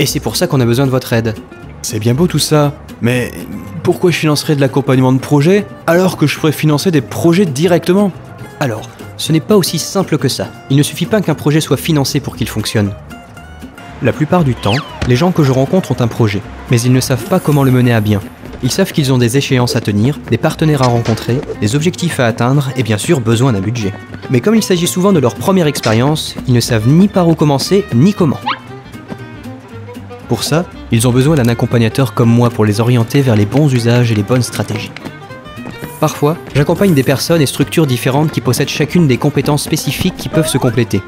c'est pour ça qu'on a besoin de votre aide. C'est bien beau tout ça, mais pourquoi je financerais de l'accompagnement de projet alors que je pourrais financer des projets directement? Alors, ce n'est pas aussi simple que ça. Il ne suffit pas qu'un projet soit financé pour qu'il fonctionne. La plupart du temps, les gens que je rencontre ont un projet, mais ils ne savent pas comment le mener à bien. Ils savent qu'ils ont des échéances à tenir, des partenaires à rencontrer, des objectifs à atteindre et bien sûr besoin d'un budget. Mais comme il s'agit souvent de leur première expérience, ils ne savent ni par où commencer, ni comment. Pour ça, ils ont besoin d'un accompagnateur comme moi pour les orienter vers les bons usages et les bonnes stratégies. Parfois, j'accompagne des personnes et structures différentes qui possèdent chacune des compétences spécifiques qui peuvent se compléter.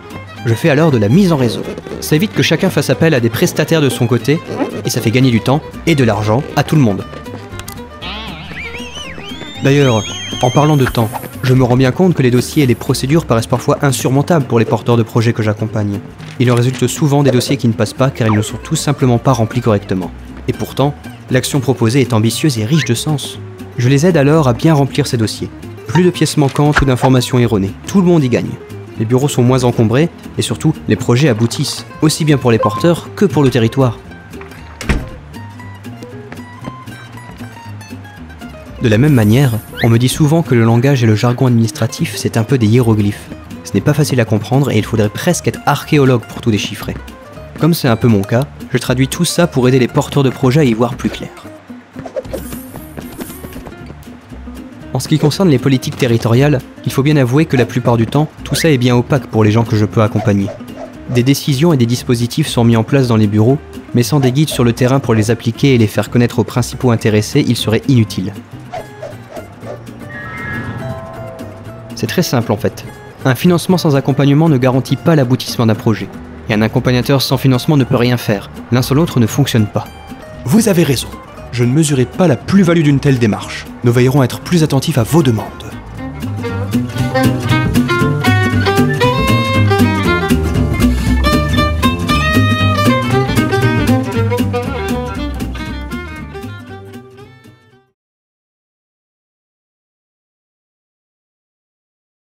Je fais alors de la mise en réseau. Ça évite que chacun fasse appel à des prestataires de son côté, et ça fait gagner du temps et de l'argent à tout le monde. D'ailleurs, en parlant de temps, je me rends bien compte que les dossiers et les procédures paraissent parfois insurmontables pour les porteurs de projets que j'accompagne. Il en résulte souvent des dossiers qui ne passent pas car ils ne sont tout simplement pas remplis correctement. Et pourtant, l'action proposée est ambitieuse et riche de sens. Je les aide alors à bien remplir ces dossiers. Plus de pièces manquantes ou d'informations erronées, tout le monde y gagne. Les bureaux sont moins encombrés et surtout, les projets aboutissent, aussi bien pour les porteurs que pour le territoire. De la même manière, on me dit souvent que le langage et le jargon administratif, c'est un peu des hiéroglyphes. Ce n'est pas facile à comprendre et il faudrait presque être archéologue pour tout déchiffrer. Comme c'est un peu mon cas, je traduis tout ça pour aider les porteurs de projets à y voir plus clair. En ce qui concerne les politiques territoriales, il faut bien avouer que la plupart du temps, tout ça est bien opaque pour les gens que je peux accompagner. Des décisions et des dispositifs sont mis en place dans les bureaux, mais sans des guides sur le terrain pour les appliquer et les faire connaître aux principaux intéressés, ils seraient inutiles. C'est très simple en fait. Un financement sans accompagnement ne garantit pas l'aboutissement d'un projet. Et un accompagnateur sans financement ne peut rien faire. L'un sans l'autre ne fonctionne pas. Vous avez raison. Je ne mesurais pas la plus-value d'une telle démarche. Nous veillerons à être plus attentifs à vos demandes.